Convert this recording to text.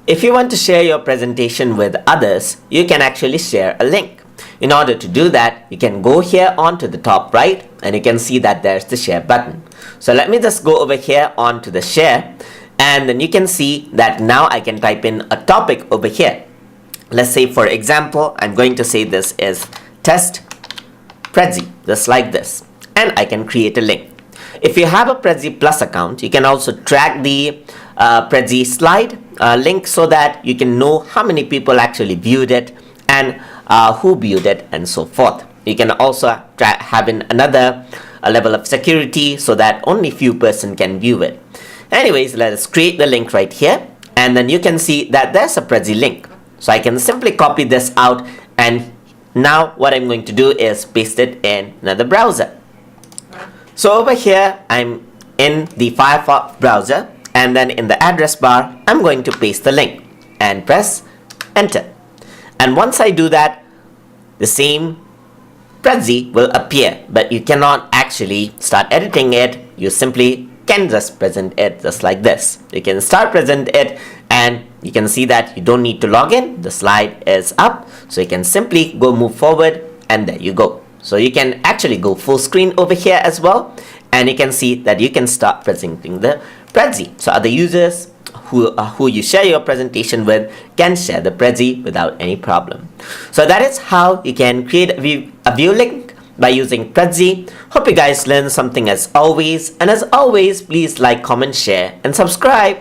If you want to share your presentation with others, you can actually share a link. In order to do that, you can go here onto the top right and you can see that there's the share button. So let me just go over here onto the share, and then you can see that now I can type in a topic over here. Let's say, for example, I'm going to say this is test Prezi, just like this, and I can create a link. If you have a Prezi Plus account, you can also track the Prezi slide link so that you can know how many people actually viewed it and who viewed it and so forth. You can also have in another level of security so that only few person can view it. Anyways, let us create the link right here, and then you can see that there's a Prezi link. So I can simply copy this out, and now what I'm going to do is paste it in another browser. So over here, I'm in the Firefox browser, and then in the address bar, I'm going to paste the link and press enter. And once I do that, the same Prezi will appear, but you cannot actually start editing it. You simply can just present it just like this. You can start present it, and you can see that you don't need to log in. The slide is up, so you can simply go move forward, and there you go. So you can actually go full screen over here as well, and you can see that you can start presenting the Prezi. So other users who you share your presentation with can share the Prezi without any problem. So that is how you can create a view link by using Prezi. Hope you guys learned something as always, and as always, please like, comment, share, and subscribe.